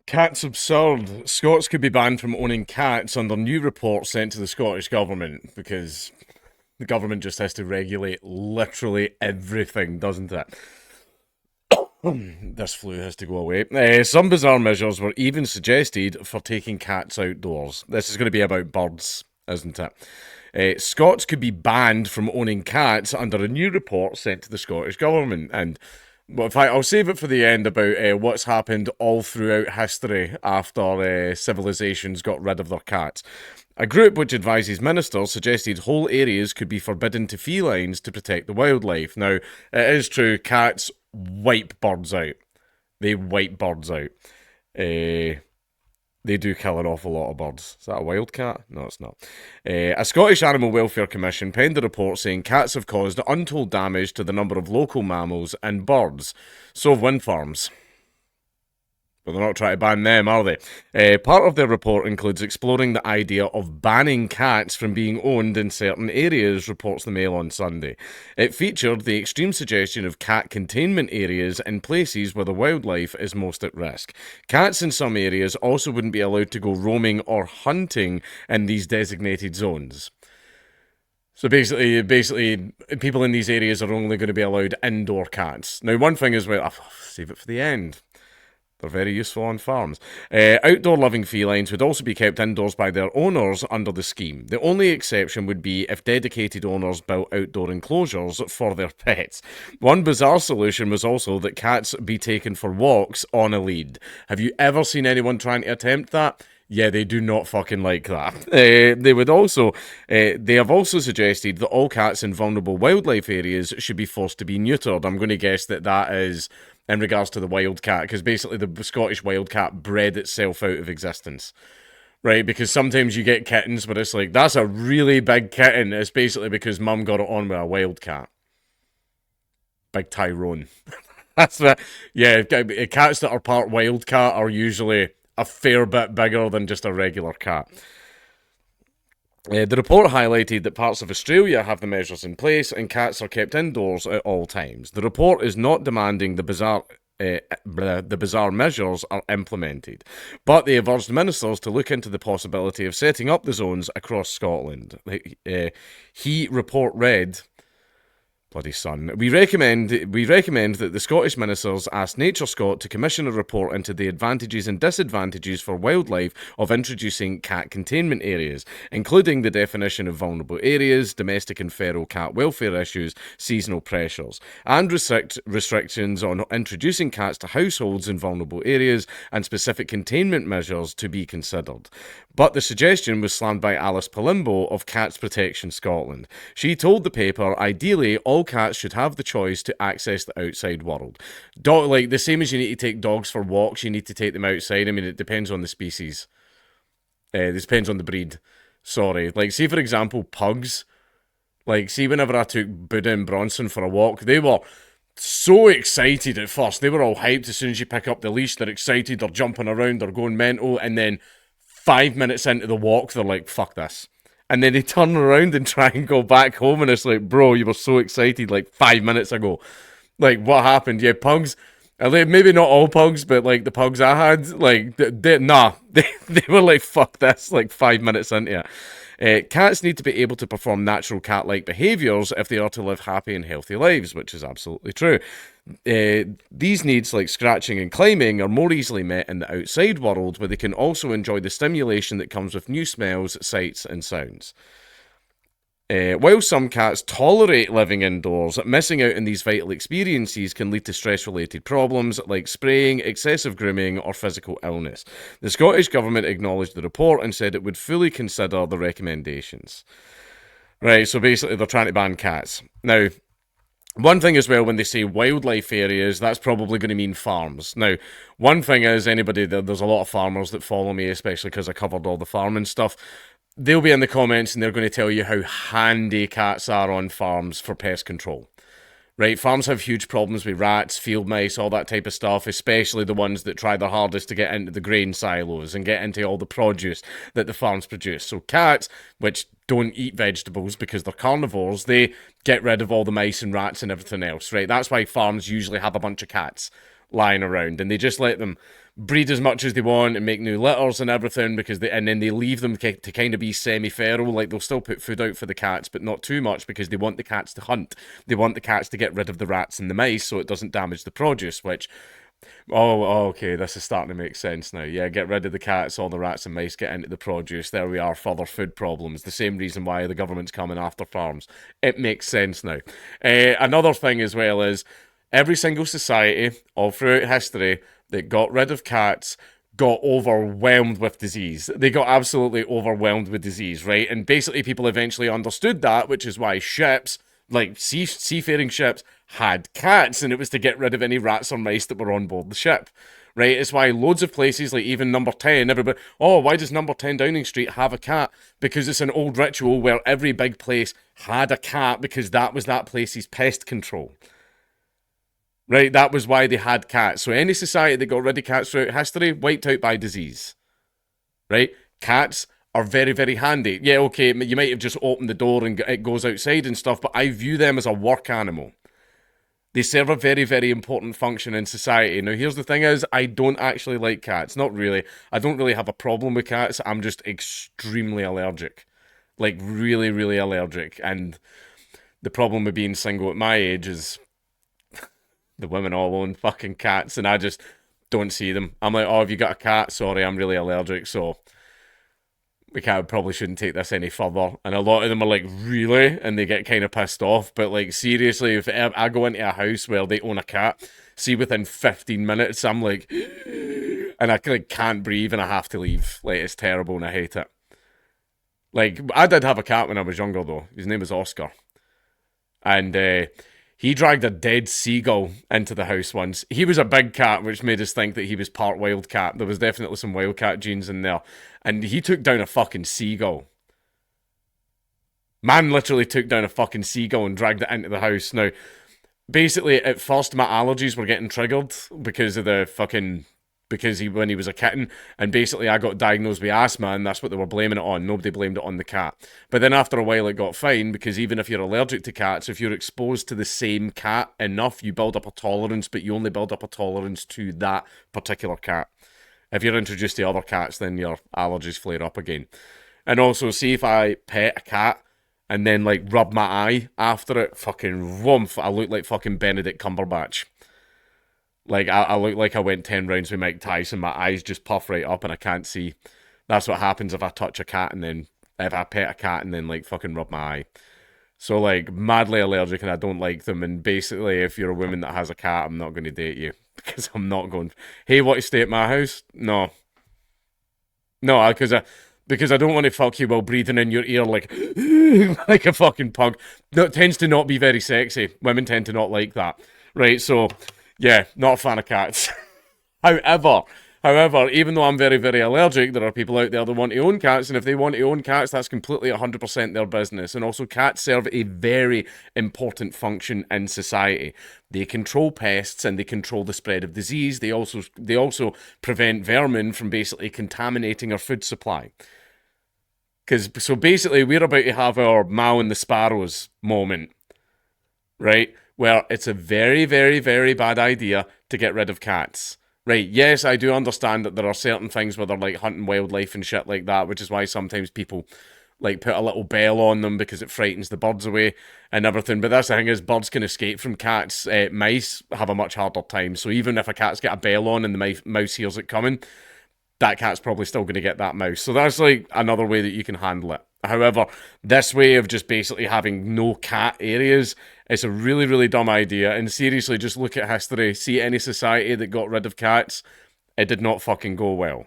Cats absurd. Scots could be banned from owning cats under new report sent to the Scottish Government because the government just has to regulate literally everything, doesn't it? This flu has to go away. Some bizarre measures were even suggested for taking cats outdoors. This is going to be about birds, isn't it? Scots could be banned from owning cats under a new report sent to the Scottish Government. And well, in fact, I'll save it for the end about what's happened all throughout history after civilizations got rid of their cats. A group which advises ministers suggested whole areas could be forbidden to felines to protect the wildlife. Now, it is true, cats wipe birds out. They wipe birds out. They do kill an awful lot of birds. Is that a wild cat? No, it's not. A Scottish Animal Welfare Commission penned a report saying cats have caused untold damage to the number of local mammals and birds. So have wind farms. But they're not trying to ban them, are they? Part of their report includes exploring the idea of banning cats from being owned in certain areas, reports the Mail on Sunday. It featured the extreme suggestion of cat containment areas in places where the wildlife is most at risk. Cats in some areas also wouldn't be allowed to go roaming or hunting in these designated zones. So basically, people in these areas are only going to be allowed indoor cats. Now, one thing is, well, I'll save it for the end. They're very useful on farms. Outdoor living felines would also be kept indoors by their owners under the scheme. The only exception would be if dedicated owners built outdoor enclosures for their pets. One bizarre solution was also that cats be taken for walks on a lead. Have you ever seen anyone trying to attempt that? Yeah, they do not fucking like that. They have also suggested that all cats in vulnerable wildlife areas should be forced to be neutered. I'm going to guess that is in regards to the wildcat, because basically the Scottish wildcat bred itself out of existence. Right, because sometimes you get kittens where it's like, that's a really big kitten. It's basically because mum got it on with a wildcat. Big Tyrone. That's that. Yeah, cats that are part wildcat are usually a fair bit bigger than just a regular cat. The report highlighted that parts of Australia have the measures in place and cats are kept indoors at all times. The report is not demanding the bizarre measures are implemented, but they have urged ministers to look into the possibility of setting up the zones across Scotland. He report read, bloody son. We recommend that the Scottish ministers ask Nature Scot to commission a report into the advantages and disadvantages for wildlife of introducing cat containment areas, including the definition of vulnerable areas, domestic and feral cat welfare issues, seasonal pressures, and restrictions on introducing cats to households in vulnerable areas and specific containment measures to be considered. But the suggestion was slammed by Alice Palumbo of Cats Protection Scotland. She told the paper, ideally, all cats should have the choice to access the outside world. Like the same as you need to take dogs for walks, you need to take them outside. I mean, it depends on the species. This depends on the breed. Sorry. Like, see, for example, pugs. Like, see, whenever I took Buddha and Bronson for a walk, they were so excited at first. They were all hyped as soon as you pick up the leash. They're excited, they're jumping around, they're going mental, and then 5 minutes into the walk, they're like, fuck this. And then they turn around and try and go back home, and it's like, bro, you were so excited like 5 minutes ago. Like, what happened? Yeah, pugs, maybe not all pugs, but like the pugs I had, like, they were like, fuck this, like 5 minutes into it. Cats need to be able to perform natural cat-like behaviours if they are to live happy and healthy lives, which is absolutely true. These needs, like scratching and climbing, are more easily met in the outside world, where they can also enjoy the stimulation that comes with new smells, sights, and sounds. While some cats tolerate living indoors, missing out on these vital experiences can lead to stress-related problems like spraying, excessive grooming, or physical illness. The Scottish Government acknowledged the report and said it would fully consider the recommendations. Right, so basically they're trying to ban cats. Now, one thing as well, when they say wildlife areas, that's probably going to mean farms. Now, one thing is, there's a lot of farmers that follow me, especially because I covered all the farming stuff. They'll be in the comments and they're going to tell you how handy cats are on farms for pest control. Right, farms have huge problems with rats, field mice, all that type of stuff, especially the ones that try their hardest to get into the grain silos and get into all the produce that the farms produce. So cats, which don't eat vegetables because they're carnivores, they get rid of all the mice and rats and everything else, right? That's why farms usually have a bunch of cats. lying around, and they just let them breed as much as they want and make new litters and everything, and then they leave them to kind of be semi-feral. Like, they'll still put food out for the cats, but not too much, because they want the cats to hunt. They want the cats to get rid of the rats and the mice so it doesn't damage the produce, which... Oh, okay, this is starting to make sense now. Yeah, get rid of the cats, all the rats and mice get into the produce. There we are, further food problems. The same reason why the government's coming after farms. It makes sense now. Another thing as well is, every single society, all throughout history, that got rid of cats got overwhelmed with disease. They got absolutely overwhelmed with disease, right? And basically people eventually understood that, which is why ships, like seafaring ships, had cats, and it was to get rid of any rats or mice that were on board the ship, right? It's why loads of places, like even number 10, everybody, oh, why does number 10 Downing Street have a cat? Because it's an old ritual where every big place had a cat, because that was that place's pest control. Right, that was why they had cats. So any society that got rid of cats throughout history, wiped out by disease. Right? Cats are very, very handy. Yeah, okay, you might have just opened the door and it goes outside and stuff, but I view them as a work animal. They serve a very, very important function in society. Now, here's the thing is, I don't actually like cats. Not really. I don't really have a problem with cats. I'm just extremely allergic. Like, really, really allergic. And the problem with being single at my age is... the women all own fucking cats, and I just don't see them. I'm like, oh, have you got a cat? Sorry, I'm really allergic, so probably shouldn't take this any further. And a lot of them are like, really? And they get kind of pissed off. But like, seriously, if I go into a house where they own a cat, see, within 15 minutes, I'm like, and I can't breathe and I have to leave. Like, it's terrible and I hate it. Like, I did have a cat when I was younger, though. His name was Oscar. And, he dragged a dead seagull into the house once. He was a big cat, which made us think that he was part wildcat. There was definitely some wildcat genes in there. And he took down a fucking seagull. Man literally took down a fucking seagull and dragged it into the house. Now, basically, at first, my allergies were getting triggered because of when he was a kitten, and basically I got diagnosed with asthma, and that's what they were blaming it on. Nobody blamed it on the cat. But then after a while it got fine, because even if you're allergic to cats, if you're exposed to the same cat enough, you build up a tolerance, but you only build up a tolerance to that particular cat. If you're introduced to other cats, then your allergies flare up again. And also, see if I pet a cat and then like rub my eye after it, fucking woomph, I look like fucking Benedict Cumberbatch. Like, I look like I went 10 rounds with Mike Tyson. My eyes just puff right up and I can't see. That's what happens if I touch a cat and then... if I pet a cat and then, like, fucking rub my eye. So, like, madly allergic and I don't like them. And basically, if you're a woman that has a cat, I'm not going to date you. Because I'm not going... Hey, want to stay at my house? No. No, because I don't want to fuck you while breathing in your ear like... like a fucking pug. That tends to not be very sexy. Women tend to not like that. Right, so... yeah, not a fan of cats. However, even though I'm very, very allergic, there are people out there that want to own cats, and if they want to own cats, that's completely 100% their business. And also, cats serve a very important function in society. They control pests and they control the spread of disease. They also prevent vermin from basically contaminating our food supply. So basically, we're about to have our Mao and the Sparrows moment, right? Where it's a very, very, very bad idea to get rid of cats. Right, yes, I do understand that there are certain things where they're like hunting wildlife and shit like that, which is why sometimes people like put a little bell on them because it frightens the birds away and everything. But that's the thing is, birds can escape from cats. Mice have a much harder time. So even if a cat's got a bell on and the mouse hears it coming, that cat's probably still going to get that mouse. So that's like another way that you can handle it. However, this way of just basically having no cat areas, it's a really, really dumb idea. And seriously, just look at history. See any society that got rid of cats, it did not fucking go well.